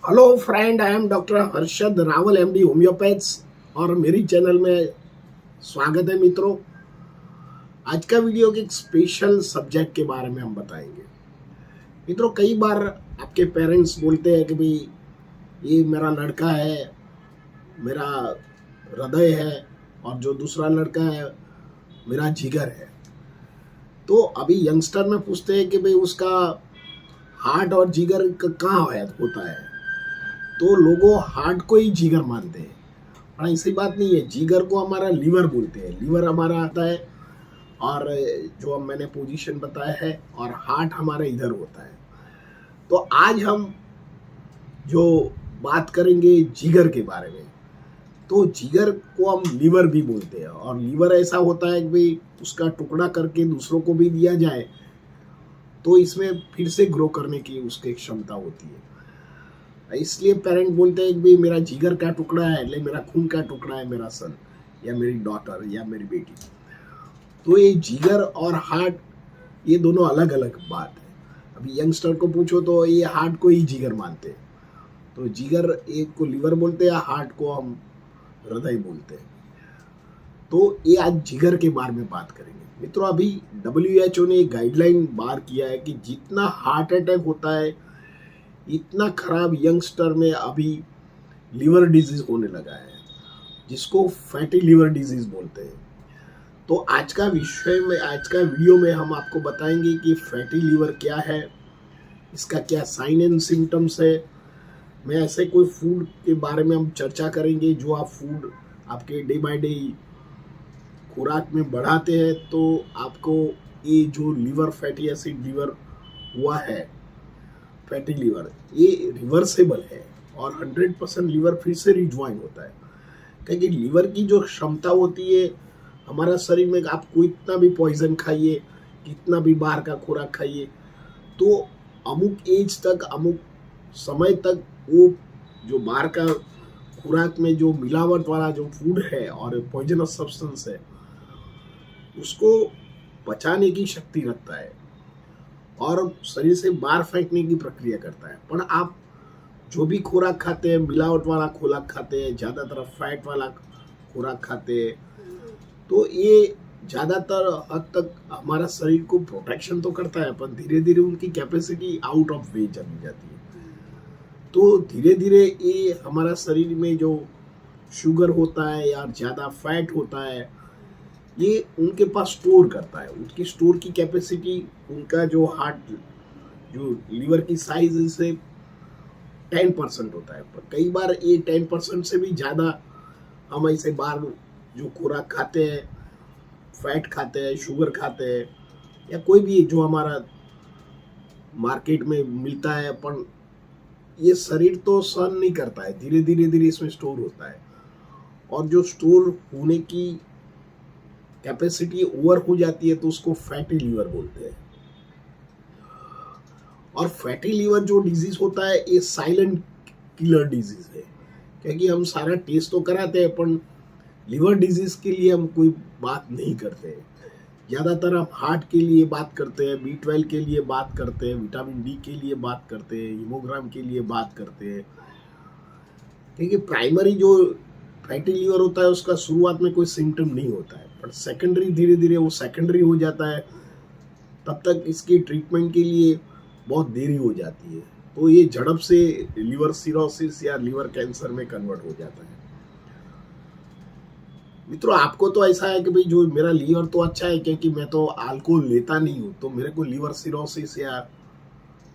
Hello friend, I am doctor Harshad Rawal MD homeopaths और मेरी channel में स्वागत है मित्रों। आज का वीडियो के एक स्पेशल सब्जेक्ट के बारे में हम बताएंगे। मित्रों, कई बार आपके पेरेंट्स बोलते हैं कि भाई ये मेरा लड़का है, मेरा हृदय है, और जो दूसरा लड़का है मेरा जिगर है। तो अभी यंगस्टर में पूछते हैं कि भाई उसका हार्ट और जिगर कहाँ होता है, तो लोगों हार्ट को ही जिगर मानते हैं। पर ऐसी बात नहीं है, जिगर को हमारा लीवर बोलते हैं। लीवर हमारा आता है और जो मैंने पोजीशन बताया है, और हार्ट हमारा इधर होता है। तो आज हम जो बात करेंगे जिगर के बारे में, तो जिगर को हम लीवर भी बोलते हैं। और लीवर ऐसा होता है कि भाई उसका टुकड़ा करके दूसरों को भी दिया जाए तो इसमें फिर से ग्रो करने की उसकी क्षमता होती है। इसलिए पेरेंट बोलते हैं कि भाई मेरा जिगर का टुकड़ा है, ले मेरा खून का टुकड़ा है मेरा सन या मेरी डॉटर या मेरी बेटी। तो ये जिगर और हार्ट ये दोनों अलग अलग बात है। अभी यंगस्टर को पूछो तो ये हार्ट को ही जिगर मानते हैं। तो जिगर एक को लीवर बोलते हैं, हार्ट को हम हृदय बोलते हैं। तो ये आज जिगर के बारे में बात करेंगे। मित्रों, अभी WHO ने एक गाइडलाइन बाहर किया है कि जितना हार्ट अटैक होता है इतना खराब यंगस्टर में अभी लीवर डिजीज होने लगा है, जिसको फैटी लीवर डिजीज बोलते हैं। तो आज का वीडियो में हम आपको बताएंगे कि फैटी लीवर क्या है, इसका क्या साइन एंड सिम्टम्स है। मैं ऐसे कोई फूड के बारे में हम चर्चा करेंगे जो आप फूड आपके डे बाय डे खुराक में बढ़ाते हैं, तो आपको ये जो लीवर फैटी एसिड लीवर हुआ है, फैटी लीवर, ये रिवर्सेबल है और 100% लीवर फिर से रिज्वाइन होता है। क्योंकि लीवर की जो क्षमता होती है हमारा शरीर में, आप कोई इतना भी पॉइजन खाइए, कितना भी बाहर का खुराक खाइए, तो अमुक एज तक, अमुक समय तक वो जो बाहर का खुराक में जो मिलावट वाला जो फूड है और पॉइजनस सब्सटेंस है उसको पचाने की शक्ति रखता है और शरीर से बाहर फेंकने की प्रक्रिया करता है। पर आप जो भी खुराक खाते हैं, मिलावट वाला खुराक खाते हैं, ज़्यादातर फैट वाला खुराक खाते हैं, तो ये ज़्यादातर हद तक हमारा शरीर को प्रोटेक्शन तो करता है, पर धीरे धीरे उनकी कैपेसिटी आउट ऑफ वे चली जाती है। तो धीरे धीरे ये हमारा शरीर में जो शुगर होता है या ज़्यादा फैट होता है, ये उनके पास स्टोर करता है। उनकी स्टोर की कैपेसिटी, उनका जो हार्ट जो लीवर की साइज से 10% होता है, पर कई बार ये 10% से भी ज़्यादा हम ऐसे बाहर जो खुराक खाते हैं, फैट खाते हैं, शुगर खाते हैं, या कोई भी जो हमारा मार्केट में मिलता है, पर ये शरीर तो सहन नहीं करता है, धीरे धीरे इसमें स्टोर होता है। और जो स्टोर होने की कैपेसिटी ओवर हो जाती है तो उसको फैटी लीवर बोलते हैं। और फैटी लीवर जो डिजीज होता है ये साइलेंट किलर डिजीज है, क्योंकि हम सारा टेस्ट तो कराते हैं पर लीवर डिजीज के लिए हम कोई बात नहीं करते। ज़्यादातर हम हार्ट के लिए बात करते हैं, B12 के लिए बात करते हैं, विटामिन D के लिए बात करते हैं, हीमोग्राम के लिए बात करते हैं। क्योंकि प्राइमरी जो फैटी लीवर होता है उसका शुरुआत में कोई सिम्टम नहीं होता है, पर सेकेंडरी धीरे धीरे वो सेकेंडरी हो जाता है। तब तक इसकी ट्रीटमेंट के लिए बहुत देरी हो जाती है, तो ये झड़प से लीवर सिरोसिस या लीवर कैंसर में कन्वर्ट हो जाता है। मित्रों, आपको तो ऐसा है कि भाई जो मेरा लीवर तो अच्छा है क्योंकि मैं तो अल्कोहल लेता नहीं हूँ, तो मेरे को लीवर सिरोसिस या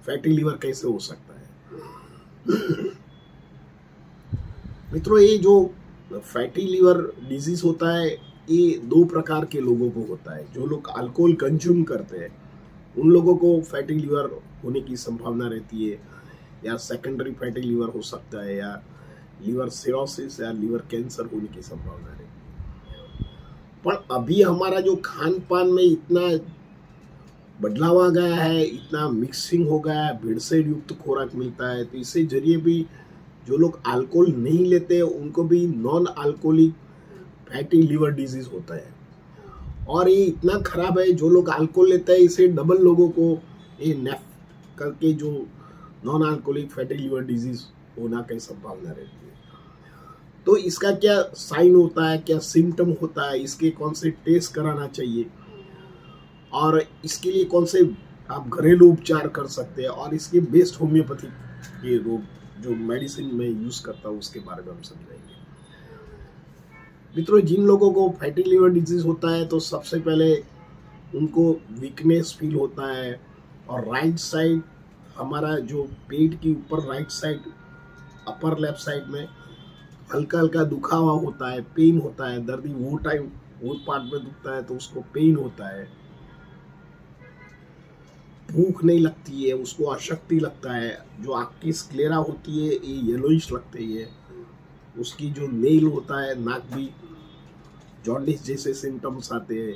फैटी लीवर कैसे हो सकता है। मित्रों, ये जो फैटी लीवर डिजीज होता है ये दो प्रकार के लोगों को होता है। जो लोग अल्कोहल कंज्यूम करते हैं उन लोगों को फैटी लीवर होने की संभावना रहती है, या सेकेंडरी फैटी लीवर हो सकता है, या लीवर सिरोसिस या लीवर कैंसर होने की संभावना रहती है। पर अभी हमारा जो खान पान में इतना बदलाव आ गया है, इतना मिक्सिंग हो गया है, भेड़सेड़ युक्त खुराक मिलता है, तो इससे जरिए भी जो लोग अल्कोहल नहीं लेते हैं उनको भी non alcoholic fatty liver disease होता है। और ये इतना खराब है, जो लोग अल्कोहल लेते हैं इसे डबल लोगों को ये नेफ करके जो non alcoholic fatty liver disease होना की संभावना रहती है। तो इसका क्या साइन होता है, क्या सिम्टम होता है, इसके कौन से टेस्ट कराना चाहिए और इसके लिए कौन से आप घरेलू उपचार कर सकते हैं और इसके बेस्ट होम्योपैथिक के रोग जो मेडिसिन में यूज करता हूँ उसके बारे में हम समझाएंगे। मित्रों, जिन लोगों को फैटी लिवर डिजीज होता है तो सबसे पहले उनको वीकनेस फील होता है और राइट साइड, हमारा जो पेट के ऊपर right side upper left side में हल्का हल्का दुखावा होता है, पेन होता है, दर्दी वो पार्ट में दुखता है तो उसको पेन होता है। भूख नहीं लगती है, उसको अशक्ति लगता है, जो आपकी स्क्लेरा होती है ये येलोइश लगती है, उसकी जो नेल होता है नाक भी जॉन्डिस जैसे सिम्टम्स आते हैं,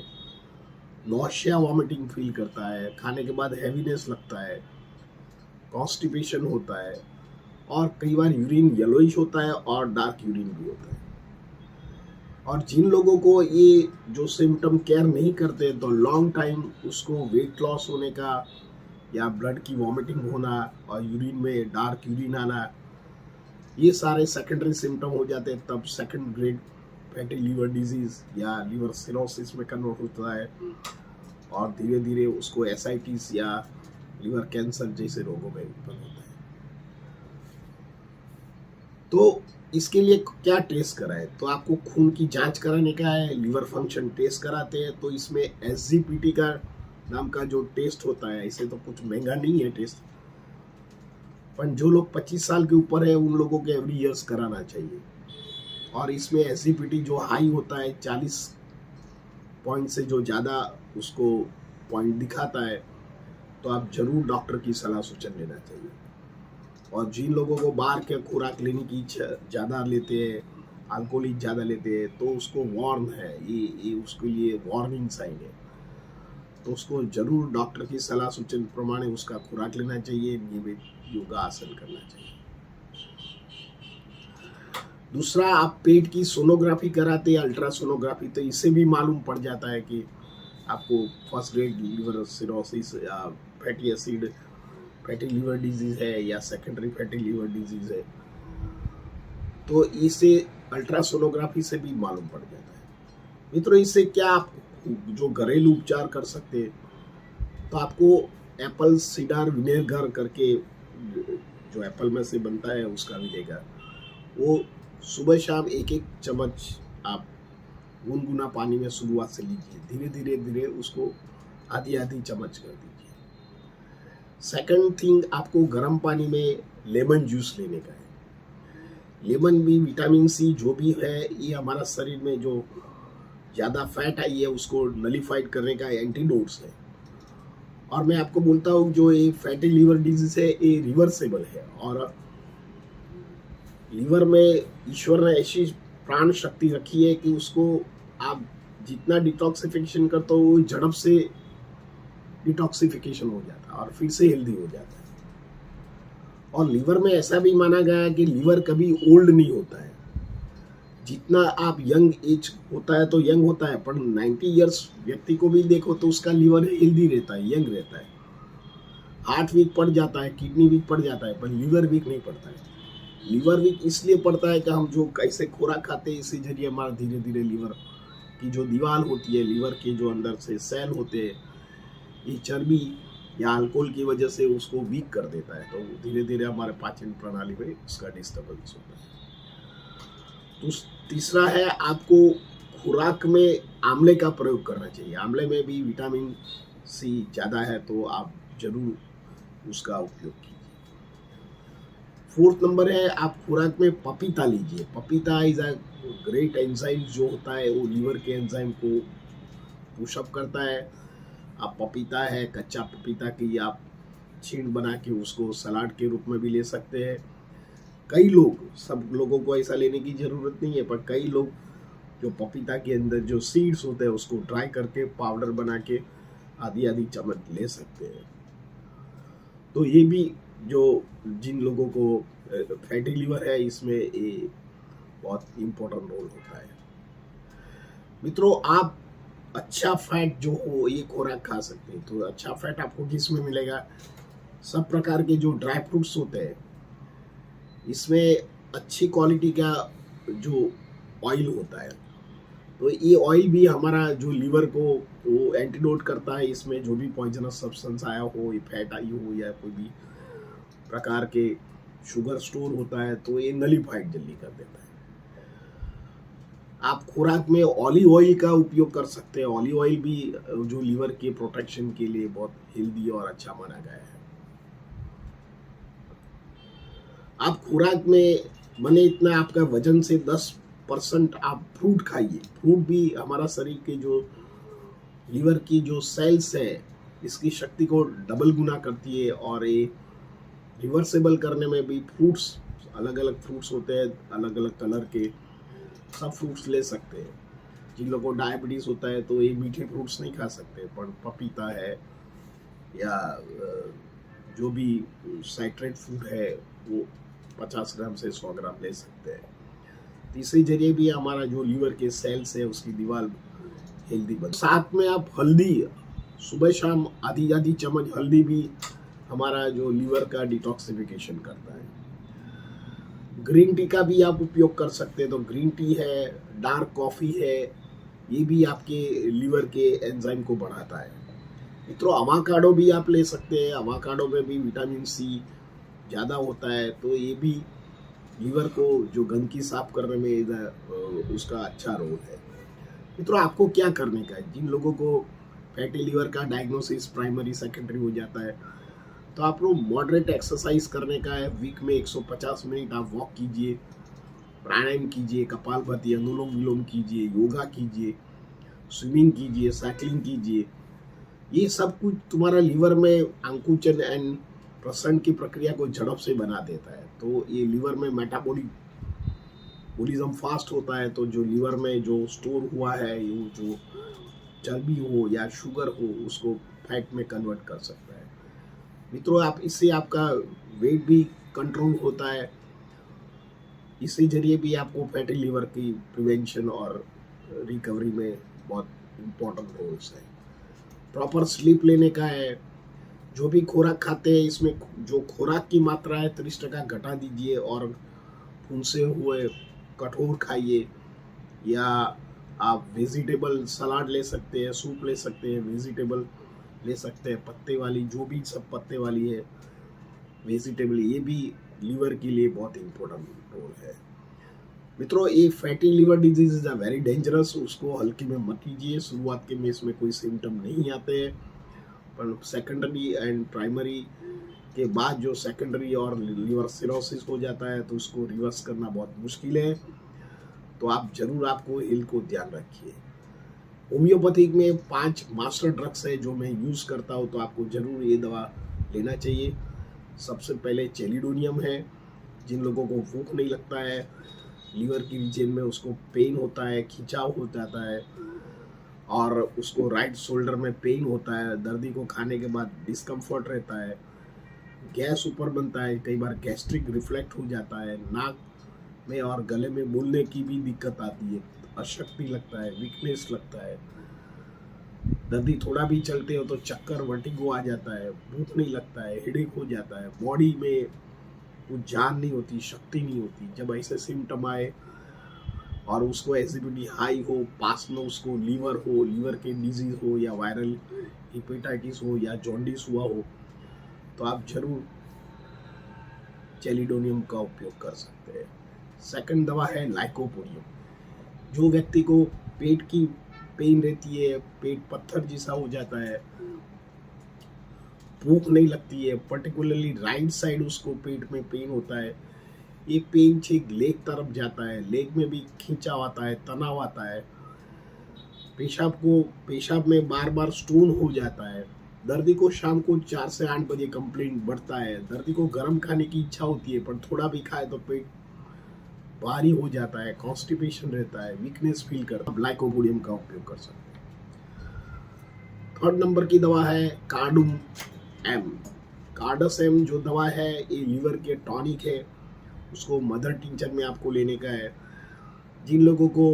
नौशिया वॉमिटिंग फील करता है, खाने के बाद हैवीनेस लगता है, कॉन्स्टिपेशन होता है और कई बार यूरिन येलोइश होता है और डार्क यूरिन भी होता है। और जिन लोगों को ये जो सिम्टम केयर नहीं करते तो लॉन्ग टाइम उसको वेट लॉस होने का या ब्लड की वॉमिटिंग होना और यूरिन में डार्क यूरिन आना, ये सारे सेकेंडरी सिम्टम हो जाते हैं, तब second grade fatty liver disease या लीवर सिरोसिस में कन्वर्ट होता है और धीरे धीरे उसको एसाइटिस या लीवर कैंसर जैसे रोगों में उत्पन्न होता है। तो इसके लिए क्या टेस्ट कराएं? तो आपको खून की जांच कराने का है, लीवर फंक्शन टेस्ट कराते हैं। तो इसमें SGPT का नाम का जो टेस्ट होता है, इसे तो कुछ महंगा नहीं है टेस्ट, पर जो लोग 25 साल के ऊपर है उन लोगों के एवरी ईयर्स कराना चाहिए। और इसमें SGPT जो हाई होता है 40 पॉइंट से जो ज़्यादा उसको पॉइंट दिखाता है तो आप जरूर डॉक्टर की सलाह सूचन लेना चाहिए। और जिन लोगों को बाहर के खुराक लेने की ज़्यादा लेते हैं, अल्कोहलिक ज़्यादा लेते हैं, तो उसको वार्न है, ये उसके लिए वार्निंग साइन है, तो उसको जरूर डॉक्टर की सलाह सूचन प्रमाणे उसका खुराक लेना चाहिए, नियमित योगा आसन करना चाहिए। दूसरा, आप पेट की सोनोग्राफी कराते हैं, अल्ट्रासोनोग्राफी, तो इससे भी मालूम पड़ जाता है कि आपको फर्स्ट ग्रेड लीवर सिरोसिस या फैटी लीवर डिजीज है या सेकेंडरी फैटी लीवर डिजीज है, तो इसे अल्ट्रासोनोग्राफी से भी मालूम पड़ जाता है। मित्रों, इससे क्या आप जो घरेलू उपचार कर सकते हैं, तो आपको एप्पल सीडर विनेगर करके जो एप्पल में से बनता है उसका विनेगर, वो सुबह शाम 1-1 चम्मच आप गुनगुना पानी में शुरुआत से लीजिए, धीरे धीरे धीरे उसको आधी चम्मच कर दीजिए। सेकंड थिंग, आपको गर्म पानी में लेमन जूस लेने का है। लेमन भी विटामिन सी जो भी है, ये हमारा शरीर में जो ज़्यादा फैट आई है उसको नलीफाइड करने का एंटीडोट्स है। और मैं आपको बोलता हूँ जो ये फैटी लीवर डिजीज है ये रिवर्सेबल है, और लीवर में ईश्वर ने ऐसी प्राण शक्ति रखी है कि उसको आप जितना डिटॉक्सिफिकेशन करते हो वो झड़प से डिटॉक्सिफिकेशन हो जाता है और फिर से हेल्दी हो जाता है। और लीवर में ऐसा भी माना गया है कि लीवर कभी ओल्ड नहीं होता है, जितना आप यंग एज होता है तो यंग होता है, पर 90 इयर्स व्यक्ति को भी देखो तो उसका लीवर हेल्दी रहता है, यंग रहता है। हार्ट वीक पड़ जाता है, किडनी वीक पड़ जाता है, पर लीवर वीक नहीं पड़ता है। लीवर वीक इसलिए पड़ता है कि हम जो कैसे खुराक खाते हैं इसी जरिए हमारा धीरे धीरे लीवर की जो दीवार होती है, लीवर के जो अंदर से सेल होते हैं, ये चर्बी या अल्कोहल की वजह से उसको वीक कर देता है, तो धीरे धीरे हमारे पाचन प्रणाली में उसका डिस्टर्बेंस होता है। तो तीसरा है, आपको खुराक में आंवले का प्रयोग करना चाहिए। आंवले में भी विटामिन सी ज़्यादा है, तो आप जरूर उसका उपयोग कीजिए। फोर्थ नंबर है, आप खुराक में पपीता लीजिए। पपीता इज अ ग्रेट एंजाइम जो होता है वो लीवर के एंजाइम को पुशअप करता है। आप पपीता है, कच्चा पपीता की आप छीण बना के उसको सलाद के रूप में भी ले सकते हैं। कई लोग, सब लोगों को ऐसा लेने की ज़रूरत नहीं है, पर कई लोग जो पपीता के अंदर जो सीड्स होते हैं उसको ड्राई करके पाउडर बना के आधी चम्मच ले सकते हैं। तो ये भी जो जिन लोगों को फैटी लीवर है इसमें ये बहुत इम्पोर्टेंट रोल होता है। मित्रों, आप अच्छा फैट जो हो ये खुराक खा सकते हैं। तो अच्छा फैट आपको किस में मिलेगा? सब प्रकार के जो ड्राई फ्रूट्स होते हैं, इसमें अच्छी क्वालिटी का जो ऑयल होता है, तो ये ऑयल भी हमारा जो लीवर को वो एंटीडोट करता है। इसमें जो भी पॉइजनस सब्सटेंस आया हो, ये फैट आई हो या कोई भी प्रकार के शुगर स्टोर होता है, तो ये नलीफाइड जल्दी कर देता है। आप खुराक में ऑलिव ऑयल का उपयोग कर सकते हैं। ऑलिव ऑयल भी जो लीवर के प्रोटेक्शन के लिए बहुत हेल्दी और अच्छा माना गया है। आप खुराक में बने इतना आपका वजन से 10% आप फ्रूट खाइए। फ्रूट भी हमारा शरीर के जो लीवर की जो सेल्स है, इसकी शक्ति को डबल गुना करती है। और ये रिवर्सेबल करने में भी फ्रूट्स, अलग अलग फ्रूट्स होते हैं अलग अलग कलर के, सब फ्रूट्स ले सकते हैं। जिन लोगों को डायबिटीज होता है तो ये मीठे फ्रूट्स नहीं खा सकते, पर पपीता है या जो भी साइट्रेट फूड है वो 50 ग्राम से 100 ग्राम ले सकते हैं। तो इसी जरिए भी हमारा जो लीवर के सेल्स है उसकी दीवार हेल्दी बन। साथ में आप हल्दी, सुबह शाम आधी आधी चम्मच हल्दी भी हमारा जो लीवर का डिटॉक्सिफिकेशन करता है। ग्रीन टी का भी आप उपयोग कर सकते हैं। तो ग्रीन टी है, डार्क कॉफ़ी है, ये भी आपके लीवर के एंजाइम को बढ़ाता है। मित्रों, अवाकाडो भी आप ले सकते हैं। अवाकाडो में भी विटामिन सी ज़्यादा होता है, तो ये भी लीवर को जो गंदगी साफ करने में उसका अच्छा रोल है। मित्रों, आपको क्या करने का है? जिन लोगों को फैटी लीवर का डायग्नोसिस प्राइमरी सेकेंडरी हो जाता है, तो आप लोग मॉडरेट एक्सरसाइज करने का है। वीक में 150 मिनट आप वॉक कीजिए, प्राणायाम कीजिए, कपालभाति, अनुलोम विलोम कीजिए, योगा कीजिए, स्विमिंग कीजिए, साइकिलिंग कीजिए। ये सब कुछ तुम्हारा लीवर में अंकुचन एंड प्रसरण की प्रक्रिया को झड़प से बना देता है। तो ये लीवर में मेटाबॉलिज्म फास्ट होता है, तो जो लीवर में जो स्टोर हुआ है, ये जो चर्बी हो या शुगर हो, उसको फैट में कन्वर्ट कर सकता है। मित्रों, आप इससे आपका वेट भी कंट्रोल होता है। इसी जरिए भी आपको फैटी लीवर की प्रिवेंशन और रिकवरी में बहुत इम्पोर्टेंट रोल्स है। प्रॉपर स्लीप लेने का है। जो भी खुराक खाते हैं, इसमें जो खुराक की मात्रा है 30% घटा दीजिए और फुंसे हुए कठोर खाइए। या आप वेजिटेबल सलाद ले सकते हैं, सूप ले सकते हैं, वेजिटेबल ले सकते हैं, पत्ते वाली, जो भी सब पत्ते वाली है वेजिटेबल, ये भी लीवर के लिए बहुत इम्पोर्टेंट रोल है। मित्रों, ये fatty liver disease is a very dangerous. उसको हल्के में मत लीजिए। शुरुआत के में इसमें कोई सिम्टम नहीं आते हैं, पर सेकेंडरी एंड प्राइमरी के बाद जो सेकेंडरी और लीवर सिरोसिस हो जाता है, तो उसको रिवर्स करना बहुत मुश्किल है। तो आप जरूर आपको हेल्थ को ध्यान रखिए। होम्योपैथिक में 5 मास्टर ड्रग्स है जो मैं यूज़ करता हूँ, तो आपको ज़रूर ये दवा लेना चाहिए। सबसे पहले चेलिडोनियम है। जिन लोगों को भूख नहीं लगता है, लीवर की रीजन में उसको पेन होता है, खिंचाव हो जाता है, और उसको राइट शोल्डर में पेन होता है, दर्दी को खाने के बाद डिस्कम्फर्ट रहता है, गैस ऊपर बनता है, कई बार गैस्ट्रिक रिफ्लेक्ट हो जाता है, नाक में और गले में बोलने की भी दिक्कत आती है, अशक्ति लगता है, वीकनेस लगता है, दर्दी थोड़ा भी चलते हो तो चक्कर, वर्टिगो आ जाता है, भूख नहीं लगता है, हेडेक हो जाता है, बॉडी में कुछ जान नहीं होती, शक्ति नहीं होती। जब ऐसे सिम्टम आए और उसको एसिडिटी हाई हो, पास में उसको लीवर हो, लीवर के डिजीज हो, या वायरल हेपेटाइटिस हो, या जॉन्डिस हुआ हो, तो आप जरूर चेलिडोनियम का उपयोग कर सकते हैं। सेकंड दवा है लाइकोपोडियम। जो व्यक्ति को पेट की पेन रहती है, पेट पत्थर जैसा हो जाता है, भूख नहीं लगती है, पर्टिकुलरली राइट साइड उसको पेट में पेन होता है, ये पेन छीक लेग तरफ जाता है, लेग में भी खींचाव आता है, तनाव आता है, पेशाब में बार बार स्टोन हो जाता है, दर्दी को शाम को 4 से 8 बजे कंप्लेंट बढ़ता है, दर्दी को गर्म खाने की इच्छा होती है, पर थोड़ा भी खाए तो पेट भारी हो जाता है, कॉन्स्टिपेशन रहता है, वीकनेस फील करता है, लाइकोपोडियम का उपयोग कर सकते हैं। थर्ड नंबर की दवा है कार्डम एम। कार्डस एम जो दवा है, ये लीवर के टॉनिक है। उसको मदर टिंचर में आपको लेने का है। जिन लोगों को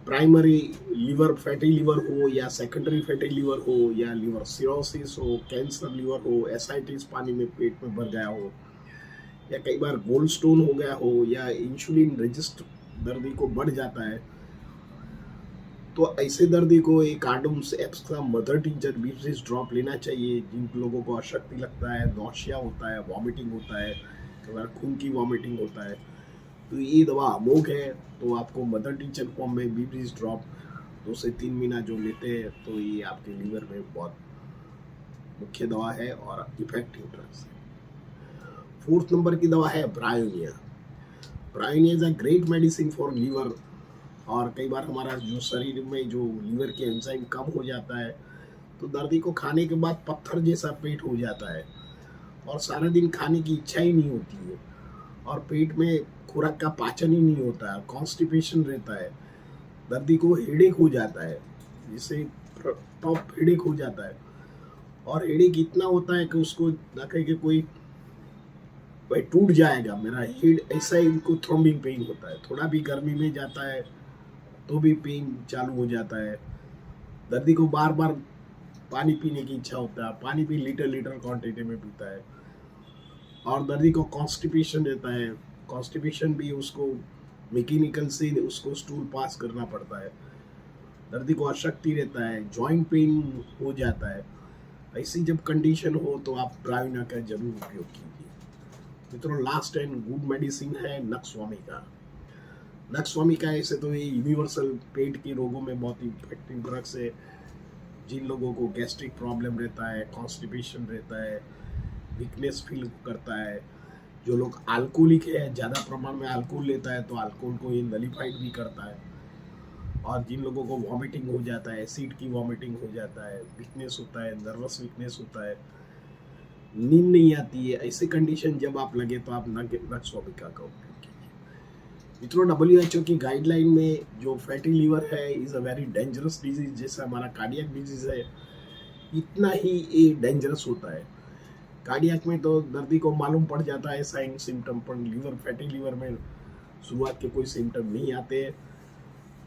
प्राइमरी लीवर फैटी लीवर हो, या सेकेंडरी फैटी लीवर हो, या लीवर सिरोसिस हो, कैंसर लीवर हो, एसाइटिस पानी में पेट में भर गया हो, या कई बार गोल्ड स्टोन हो गया हो या इंसुलिन रेजिस्ट दर्दी को बढ़ जाता है, तो ऐसे दर्दी को एक आर्डम्स एक्स्ट्रा मदर टिंचर बीट्रीज ड्रॉप लेना चाहिए। जिन लोगों को अशक्ति लगता है, नौशिया होता है, वॉमिटिंग होता है, कई बार खून की वॉमिटिंग होता है, तो ये दवा अमोघ है। तो आपको मदर टिंचर फॉर्म में बीट्रीज ड्रॉप 2 से 3 महीना जो लेते हैं, तो ये आपके लीवर में बहुत मुख्य दवा है और इफेक्टिव ड्रग्स है। 4th नंबर की दवा है Bryonia. Bryonia is a great medicine for liver. और कई बार हमारा जो शरीर में जो लीवर के एंजाइम कम हो जाता है, तो दर्दी को खाने के बाद पत्थर जैसा पेट हो जाता है और सारा दिन खाने की इच्छा ही नहीं होती है और पेट में खुराक का पाचन ही नहीं होता है, कॉन्स्टिपेशन रहता है, दर्दी को हेडेक हो जाता है, जिससे टॉप हेडेक हो जाता है। और हेडेक इतना होता है कि उसको ना कहे कि कोई भाई टूट जाएगा मेरा हेड, ऐसा ही इनको थ्रोम्बिंग पेन होता है। थोड़ा भी गर्मी में जाता है तो भी पेन चालू हो जाता है। दर्दी को बार बार पानी पीने की इच्छा होता है, पानी भी लीटर क्वांटिटी में पीता है। और दर्दी को कॉन्स्टिपेशन रहता है, कॉन्स्टिपेशन भी उसको मैकेनिकल से उसको स्टूल पास करना पड़ता है। दर्दी को अशक्ति रहता है, जॉइंट पेन हो जाता है। ऐसी जब कंडीशन हो तो आप ब्रायोनिया का जरूर उपयोग कीजिए। मित्रों, लास्ट एंड गुड मेडिसिन है नक्सवामिका। नक्सवामिका ऐसे तो ये यूनिवर्सल पेट के रोगों में बहुत ही इफेक्टिव ड्रग्स है। जिन लोगों को गैस्ट्रिक प्रॉब्लम रहता है, कॉन्स्टिपेशन रहता है, वीकनेस फील करता है, जो लोग अल्कोहलिक है, ज़्यादा प्रमाण में अल्कोहल लेता है तो अल्कोहल को ये नलीफाइड भी करता है। और जिन लोगों को वॉमिटिंग हो जाता है, एसिड की वॉमिटिंग हो जाता है, वीकनेस होता है, नर्वस वीकनेस होता है, नींद नहीं आती है, ऐसे कंडीशन जब आप लगे तो आप नक्सवामिका का उपयोग कीजिए। मित्रों, WHO की गाइडलाइन में जो फैटी लीवर है is a very dangerous disease, जैसा हमारा कार्डियक डिजीज है इतना ही ये डेंजरस होता है। कार्डियक में तो दर्दी को मालूम पड़ जाता है साइन सिम्टम, पर लीवर फैटी लीवर में शुरुआत के कोई सिम्टम नहीं आते।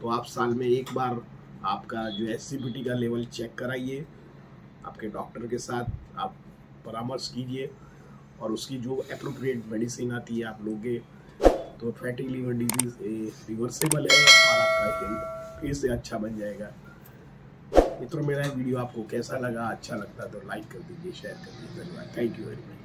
तो आप साल में एक बार आपका जो SGPT का लेवल चेक कराइए, आपके डॉक्टर के साथ आप परामर्श कीजिए और उसकी जो एप्रोप्रिएट मेडिसिन आती है आप लोगे, तो फैटी लीवर डिजीज रिवर्सेबल है और आपका हेल्थ फिर से अच्छा बन जाएगा। मित्रों, मेरा वीडियो आपको कैसा लगा? अच्छा लगता तो लाइक कर दीजिए, शेयर कर दीजिए। धन्यवाद। Thank you very much.